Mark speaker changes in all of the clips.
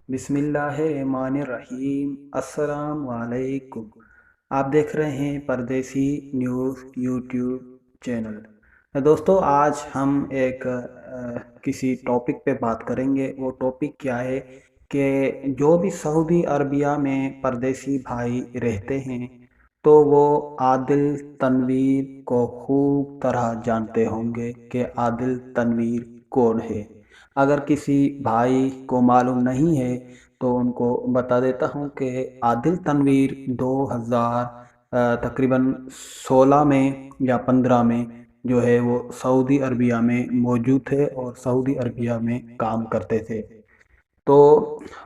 Speaker 1: بسم اللہ الرحمن الرحیم۔ السلام علیکم۔ آپ دیکھ رہے ہیں پردیسی نیوز یوٹیوب چینل۔ دوستو، آج ہم ایک کسی ٹاپک پہ بات کریں گے۔ وہ ٹاپک کیا ہے کہ جو بھی سعودی عربیہ میں پردیسی بھائی رہتے ہیں تو وہ عادل تنویر کو خوب طرح جانتے ہوں گے کہ عادل تنویر کون ہے۔ اگر کسی بھائی کو معلوم نہیں ہے تو ان کو بتا دیتا ہوں کہ عادل تنویر 2000 تقریباً 16 میں یا 15 میں جو ہے وہ سعودی عربیہ میں موجود تھے اور سعودی عربیہ میں کام کرتے تھے۔ تو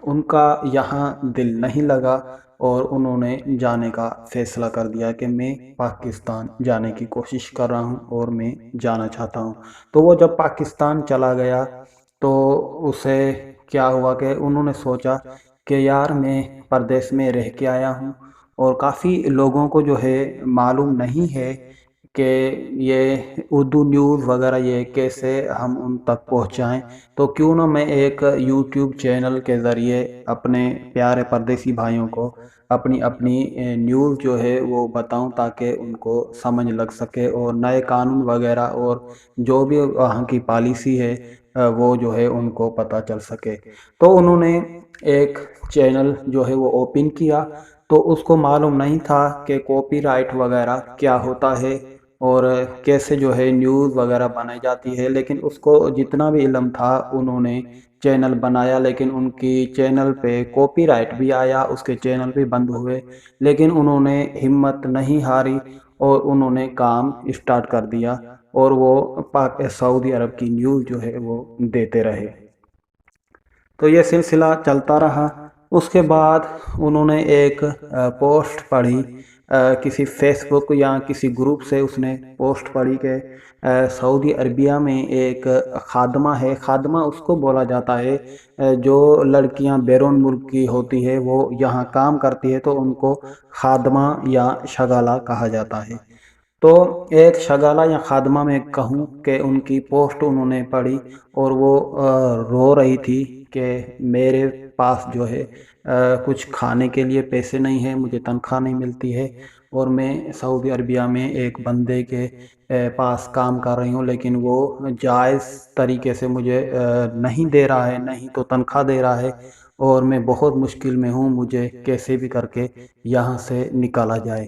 Speaker 1: ان کا یہاں دل نہیں لگا اور انہوں نے جانے کا فیصلہ کر دیا کہ میں پاکستان جانے کی کوشش کر رہا ہوں اور میں جانا چاہتا ہوں۔ تو وہ جب پاکستان چلا گیا تو اسے کیا ہوا کہ انہوں نے سوچا کہ یار میں پردیس میں رہ کے آیا ہوں اور کافی لوگوں کو جو ہے معلوم نہیں ہے کہ یہ اردو نیوز وغیرہ یہ کیسے ہم ان تک پہنچائیں، تو کیوں نہ میں ایک یوٹیوب چینل کے ذریعے اپنے پیارے پردیسی بھائیوں کو اپنی اپنی نیوز جو ہے وہ بتاؤں تاکہ ان کو سمجھ لگ سکے اور نئے قانون وغیرہ اور جو بھی وہاں کی پالیسی ہے وہ جو ہے ان کو پتہ چل سکے۔ تو انہوں نے ایک چینل جو ہے وہ اوپن کیا۔ تو اس کو معلوم نہیں تھا کہ کاپی رائٹ وغیرہ کیا ہوتا ہے اور کیسے جو ہے نیوز وغیرہ بنائی جاتی ہے، لیکن اس کو جتنا بھی علم تھا انہوں نے چینل بنایا، لیکن ان کی چینل پہ کاپی رائٹ بھی آیا، اس کے چینل بھی بند ہوئے، لیکن انہوں نے ہمت نہیں ہاری اور انہوں نے کام اسٹارٹ کر دیا اور وہ سعودی عرب کی نیوز جو ہے وہ دیتے رہے۔ تو یہ سلسلہ چلتا رہا۔ اس کے بعد انہوں نے ایک پوسٹ پڑھی، کسی فیس بک یا کسی گروپ سے اس نے پوسٹ پڑھی کہ سعودی عربیہ میں ایک خادمہ ہے۔ خادمہ اس کو بولا جاتا ہے جو لڑکیاں بیرون ملک کی ہوتی ہے وہ یہاں کام کرتی ہے تو ان کو خادمہ یا شغالہ کہا جاتا ہے۔ تو ایک شغالہ یا خادمہ میں کہوں کہ ان کی پوسٹ انہوں نے پڑھی اور وہ رو رہی تھی کہ میرے پاس جو ہے کچھ کھانے کے لیے پیسے نہیں ہیں، مجھے تنخواہ نہیں ملتی ہے اور میں سعودی عربیہ میں ایک بندے کے پاس کام کر رہی ہوں، لیکن وہ جائز طریقے سے مجھے نہیں دے رہا ہے، نہیں تو تنخواہ دے رہا ہے اور میں بہت مشکل میں ہوں، مجھے کیسے بھی کر کے یہاں سے نکالا جائے۔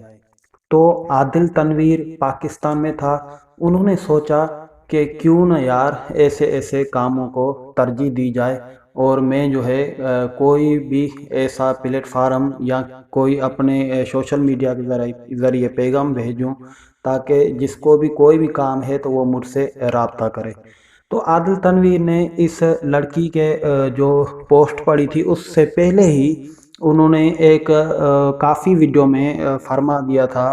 Speaker 1: تو عادل تنویر پاکستان میں تھا۔ انہوں نے سوچا کہ کیوں نہ یار ایسے ایسے کاموں کو ترجیح دی جائے اور میں جو ہے کوئی بھی ایسا پلیٹ فارم یا کوئی اپنے سوشل میڈیا کے ذریعے پیغام بھیجوں تاکہ جس کو بھی کوئی بھی کام ہے تو وہ مجھ سے رابطہ کرے۔ تو عادل تنویر نے اس لڑکی کے جو پوسٹ پڑی تھی اس سے پہلے ہی انہوں نے ایک کافی ویڈیو میں فرما دیا تھا،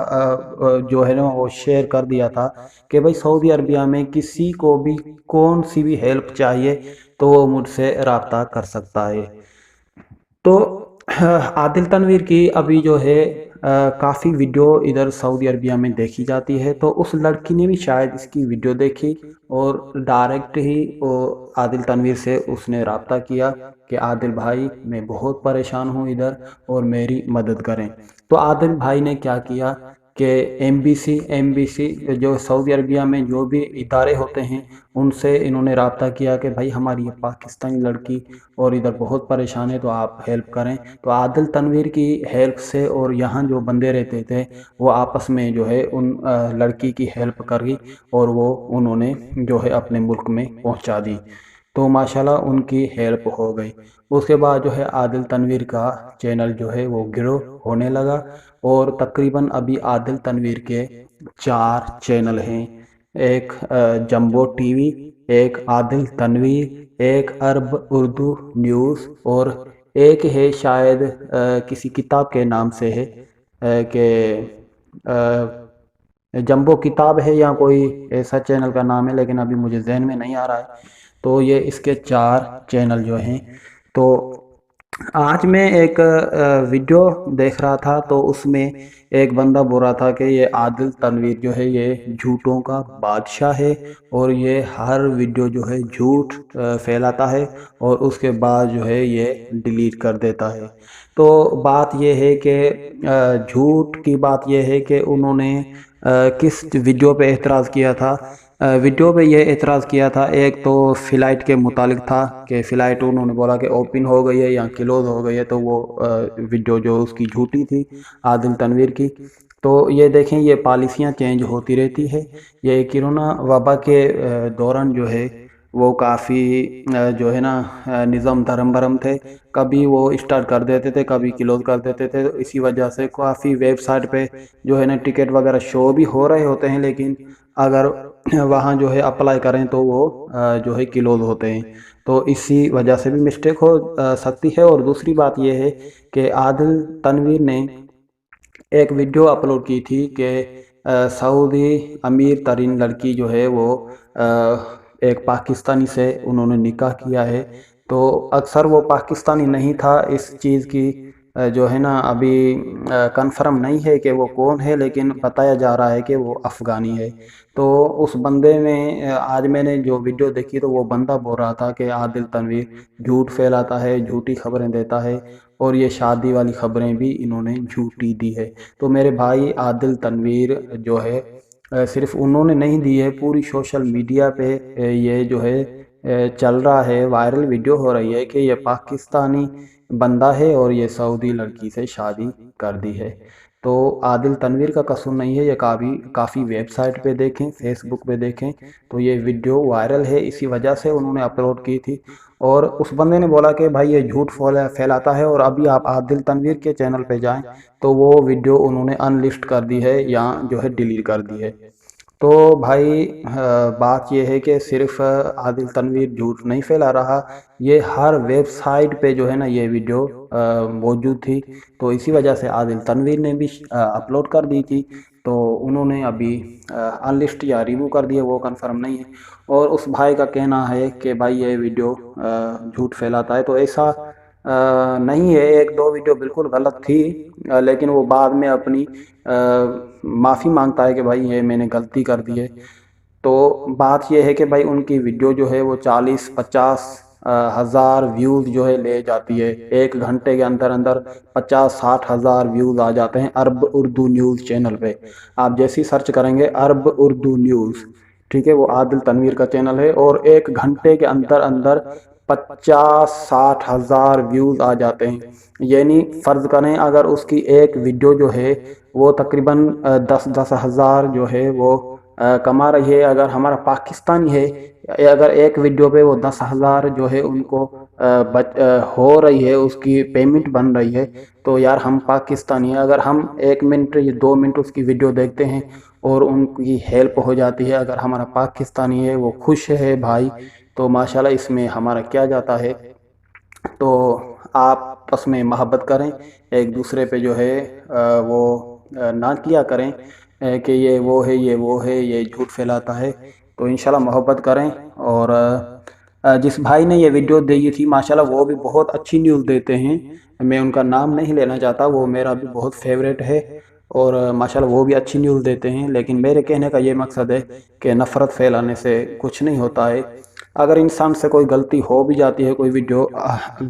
Speaker 1: جو ہے نا وہ شیئر کر دیا تھا کہ بھائی سعودی عربیہ میں کسی کو بھی کون سی بھی ہیلپ چاہیے تو وہ مجھ سے رابطہ کر سکتا ہے۔ تو عادل تنویر کی ابھی جو ہے کافی ویڈیو ادھر سعودی عربیہ میں دیکھی جاتی ہے، تو اس لڑکی نے بھی شاید اس کی ویڈیو دیکھی اور ڈائریکٹ ہی وہ عادل تنویر سے اس نے رابطہ کیا کہ عادل بھائی میں بہت پریشان ہوں ادھر اور میری مدد کریں۔ تو عادل بھائی نے کیا کیا کہ ایمبیسی جو سعودی عربیہ میں جو بھی ادارے ہوتے ہیں ان سے انہوں نے رابطہ کیا کہ بھائی ہماری یہ پاکستانی لڑکی اور ادھر بہت پریشان ہے تو آپ ہیلپ کریں۔ تو عادل تنویر کی ہیلپ سے اور یہاں جو بندے رہتے تھے وہ آپس میں جو ہے ان لڑکی کی ہیلپ کری اور وہ انہوں نے جو ہے اپنے ملک میں پہنچا دی۔ تو ماشاءاللہ ان کی ہیلپ ہو گئی۔ اس کے بعد جو ہے عادل تنویر کا چینل جو ہے وہ گرو ہونے لگا اور تقریباً ابھی عادل تنویر کے 4 چینل ہیں، ایک جمبو ٹی وی، ایک عادل تنویر، ایک عرب اردو نیوز اور ایک ہے شاید کسی کتاب کے نام سے ہے کہ جمبو کتاب ہے یا کوئی ایسا چینل کا نام ہے، لیکن ابھی مجھے ذہن میں نہیں آ رہا ہے۔ تو یہ اس کے 4 چینل جو ہیں۔ تو آج میں ایک ویڈیو دیکھ رہا تھا تو اس میں ایک بندہ بول رہا تھا کہ یہ عادل تنویر جو ہے یہ جھوٹوں کا بادشاہ ہے، اور یہ ہر ویڈیو جو ہے جھوٹ پھیلاتا ہے اور اس کے بعد جو ہے یہ ڈیلیٹ کر دیتا ہے۔ تو بات یہ ہے کہ جھوٹ کی بات یہ ہے کہ انہوں نے کس ویڈیو پہ اعتراض کیا تھا۔ ویڈیو پہ یہ اعتراض کیا تھا، ایک تو فلائٹ کے متعلق تھا کہ فلائٹ انہوں نے بولا کہ اوپن ہو گئی ہے یا کلوز ہو گئی ہے، تو وہ ویڈیو جو اس کی جھوٹی تھی عادل تنویر کی۔ تو یہ دیکھیں، یہ پالیسیاں چینج ہوتی رہتی ہے۔ یہ کرونا وبا کے دوران جو ہے وہ کافی جو ہے نا نظام دھرم برم تھے، کبھی وہ اسٹارٹ کر دیتے تھے کبھی کلوز کر دیتے تھے، تو اسی وجہ سے کافی ویب سائٹ پہ جو ہے نا ٹکٹ وغیرہ شو بھی ہو رہے ہوتے ہیں، لیکن اگر وہاں جو ہے اپلائی کریں تو وہ جو ہے کلوز ہوتے ہیں۔ تو اسی وجہ سے بھی مسٹیک ہو سکتی ہے۔ اور دوسری بات یہ ہے کہ عادل تنویر نے ایک ویڈیو اپلوڈ کی تھی کہ سعودی امیر ترین لڑکی جو ہے وہ ایک پاکستانی سے انہوں نے نکاح کیا ہے۔ تو اکثر وہ پاکستانی نہیں تھا، اس چیز کی جو ہے نا ابھی کنفرم نہیں ہے کہ وہ کون ہے، لیکن بتایا جا رہا ہے کہ وہ افغانی ہے۔ تو اس بندے میں آج میں نے جو ویڈیو دیکھی تو وہ بندہ بول رہا تھا کہ عادل تنویر جھوٹ پھیلاتا ہے، جھوٹی خبریں دیتا ہے، اور یہ شادی والی خبریں بھی انہوں نے جھوٹی دی ہے۔ تو میرے بھائی، عادل تنویر جو ہے صرف انہوں نے نہیں دی ہے، پوری سوشل میڈیا پہ یہ جو ہے چل رہا ہے، وائرل ویڈیو ہو رہی ہے کہ یہ پاکستانی بندہ ہے اور یہ سعودی لڑکی سے شادی کر دی ہے۔ تو عادل تنویر کا قصور نہیں ہے، یہ کافی ویب سائٹ پہ دیکھیں، فیس بک پہ دیکھیں تو یہ ویڈیو وائرل ہے، اسی وجہ سے انہوں نے اپلوڈ کی تھی۔ اور اس بندے نے بولا کہ بھائی یہ جھوٹ پھیلاتا ہے، اور ابھی آپ عادل تنویر کے چینل پہ جائیں تو وہ ویڈیو انہوں نے ان لسٹ کر دی ہے یا جو ہے ڈیلیٹ کر دی ہے۔ تو بھائی، بات یہ ہے کہ صرف عادل تنویر جھوٹ نہیں پھیلا رہا، یہ ہر ویب سائٹ پہ جو ہے نا یہ ویڈیو موجود تھی، تو اسی وجہ سے عادل تنویر نے بھی اپلوڈ کر دی تھی، تو انہوں نے ابھی ان لسٹ یا ریموو کر دی ہے، وہ کنفرم نہیں ہے۔ اور اس بھائی کا کہنا ہے کہ بھائی یہ ویڈیو جھوٹ پھیلاتا ہے، تو ایسا نہیں ہے، ایک دو ویڈیو بالکل غلط تھی، لیکن وہ بعد میں اپنی معافی مانگتا ہے کہ بھائی یہ میں نے غلطی کر دی ہے۔ تو بات یہ ہے کہ بھائی ان کی ویڈیو جو ہے وہ 40-50 ہزار ویوز جو ہے لے جاتی ہے، ایک گھنٹے کے اندر اندر 50-60 ہزار ویوز آ جاتے ہیں عرب اردو نیوز چینل پہ۔ آپ جیسی سرچ کریں گے عرب اردو نیوز، ٹھیک ہے، وہ عادل تنویر کا چینل ہے، اور ایک گھنٹے کے اندر اندر 50-60 ہزار ویوز آ جاتے ہیں۔ یعنی فرض کریں اگر اس کی ایک ویڈیو جو ہے وہ تقریباً 10 ہزار جو ہے وہ کما رہی ہے، اگر ہمارا پاکستانی ہے، اگر ایک ویڈیو پہ وہ 10 ہزار جو ہے ان کو ہو رہی ہے، اس کی پیمنٹ بن رہی ہے، تو یار ہم پاکستانی ہیں، اگر ہم 1 منٹ یا 2 منٹ اس کی ویڈیو دیکھتے ہیں اور ان کی ہیلپ ہو جاتی ہے، اگر ہمارا پاکستانی ہے وہ خوش ہے بھائی، تو ماشاءاللہ اس میں ہمارا کیا جاتا ہے۔ تو آپ آپس میں محبت کریں، ایک دوسرے پہ جو ہے وہ نہ کیا کریں کہ یہ وہ ہے، یہ وہ ہے، یہ جھوٹ پھیلاتا ہے۔ تو انشاءاللہ محبت کریں۔ اور جس بھائی نے یہ ویڈیو دی تھی ماشاءاللہ وہ بھی بہت اچھی نیوز دیتے ہیں، میں ان کا نام نہیں لینا چاہتا، وہ میرا بھی بہت فیوریٹ ہے، اور ماشاءاللہ وہ بھی اچھی نیوز دیتے ہیں، لیکن میرے کہنے کا یہ مقصد ہے کہ نفرت پھیلانے سے کچھ نہیں ہوتا ہے۔ اگر انسان سے کوئی غلطی ہو بھی جاتی ہے، کوئی ویڈیو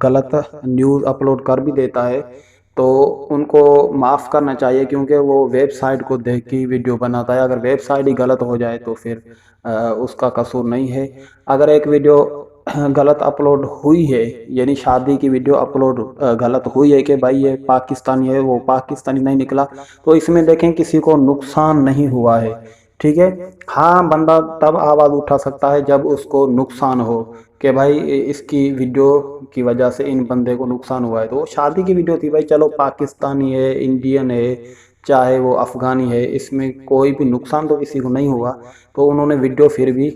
Speaker 1: غلط نیوز اپلوڈ کر بھی دیتا ہے، تو ان کو معاف کرنا چاہیے، کیونکہ وہ ویب سائٹ کو دیکھ کے ویڈیو بناتا ہے، اگر ویب سائٹ ہی غلط ہو جائے تو پھر اس کا قصور نہیں ہے۔ اگر ایک ویڈیو غلط اپلوڈ ہوئی ہے، یعنی شادی کی ویڈیو اپلوڈ غلط ہوئی ہے کہ بھائی یہ پاکستانی ہے، وہ پاکستانی نہیں نکلا، تو اس میں دیکھیں کسی کو نقصان نہیں ہوا ہے، ٹھیک ہے۔ ہاں، بندہ تب آواز اٹھا سکتا ہے جب اس کو نقصان ہو کہ بھائی اس کی ویڈیو کی وجہ سے ان بندے کو نقصان ہوا ہے، تو وہ شادی کی ویڈیو تھی بھائی، چلو پاکستانی ہے، انڈین ہے، چاہے وہ افغانی ہے، اس میں کوئی بھی نقصان تو کسی کو نہیں ہوا، تو انہوں نے ویڈیو پھر بھی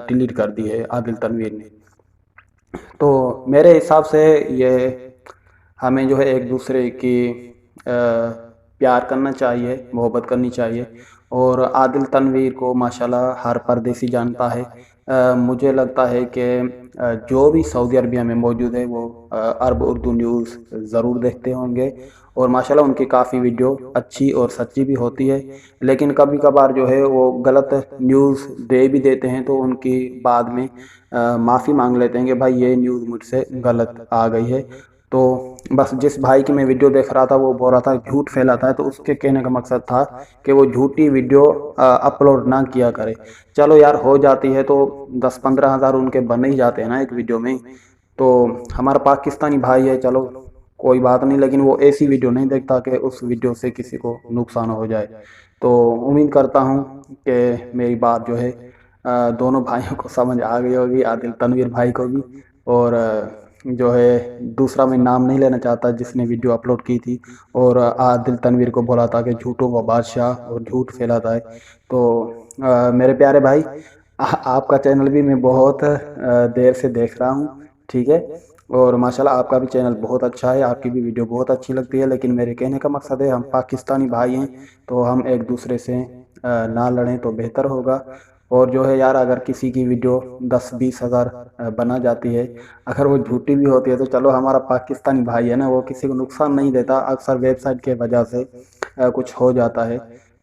Speaker 1: ڈیلیٹ کر دی ہے عادل تنویر نے۔ تو میرے حساب سے یہ ہمیں جو ہے ایک دوسرے کی پیار کرنا چاہیے، محبت کرنی چاہیے، اور عادل تنویر کو ماشاءاللہ ہر پردیسی جانتا ہے۔ مجھے لگتا ہے کہ جو بھی سعودی عربیہ میں موجود ہے وہ عرب اردو نیوز ضرور دیکھتے ہوں گے، اور ماشاءاللہ ان کی کافی ویڈیو اچھی اور سچی بھی ہوتی ہے، لیکن کبھی کبھار جو ہے وہ غلط نیوز دے بھی دیتے ہیں تو ان کی بعد میں معافی مانگ لیتے ہیں کہ بھائی یہ نیوز مجھ سے غلط آ گئی ہے۔ تو بس جس بھائی کی میں ویڈیو دیکھ رہا تھا وہ بول رہا تھا جھوٹ پھیلاتا ہے، تو اس کے کہنے کا مقصد تھا کہ وہ جھوٹی ویڈیو اپلوڈ نہ کیا کرے۔ چلو یار، ہو جاتی ہے تو 10-15 ہزار ان کے بن ہی جاتے ہیں نا ایک ویڈیو میں، تو ہمارا پاکستانی بھائی ہے، چلو کوئی بات نہیں، لیکن وہ ایسی ویڈیو نہیں دیکھتا کہ اس ویڈیو سے کسی کو نقصان ہو جائے۔ تو امید کرتا ہوں کہ میری بات جو ہے دونوں بھائیوں کو سمجھ آ گئی ہوگی، عادل تنویر بھائی کو بھی، اور جو ہے دوسرا میں نام نہیں لینا چاہتا جس نے ویڈیو اپلوڈ کی تھی اور عادل تنویر کو بولا تھا کہ جھوٹوں کا بادشاہ اور جھوٹ پھیلاتا ہے۔ تو میرے پیارے بھائی، آپ کا چینل بھی میں بہت دیر سے دیکھ رہا ہوں، ٹھیک ہے، اور ماشاءاللہ آپ کا بھی چینل بہت اچھا ہے، آپ کی بھی ویڈیو بہت اچھی لگتی ہے، لیکن میرے کہنے کا مقصد ہے ہم پاکستانی بھائی ہیں تو ہم ایک دوسرے سے نہ لڑیں تو بہتر ہوگا۔ اور جو ہے یار، اگر کسی کی ویڈیو 10-20 ہزار بنا جاتی ہے، اگر وہ جھوٹی بھی ہوتی ہے تو چلو ہمارا پاکستانی بھائی ہے نا، وہ کسی کو نقصان نہیں دیتا، اکثر ویب سائٹ کے وجہ سے کچھ ہو جاتا ہے،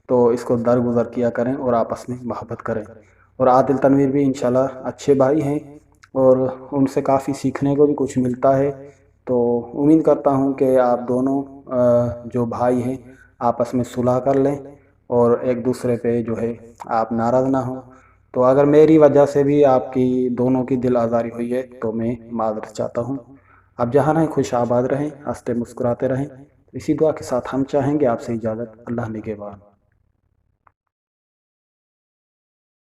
Speaker 1: تو اس کو درگزر کیا کریں اور آپس میں محبت کریں۔ اور عادل تنویر بھی انشاءاللہ اچھے بھائی ہیں اور ان سے کافی سیکھنے کو بھی کچھ ملتا ہے، تو امید کرتا ہوں کہ آپ دونوں جو بھائی ہیں آپس میں صلح کر لیں اور ایک دوسرے پہ جو ہے آپ ناراض نہ ہوں۔ تو اگر میری وجہ سے بھی آپ کی دونوں کی دل آزاری ہوئی ہے تو میں معذرت چاہتا ہوں۔ آپ جہاں رہیں خوش آباد رہیں، ہنستے مسکراتے رہیں، اسی دعا کے ساتھ ہم چاہیں گے آپ سے اجازت۔ اللہ نگہبان۔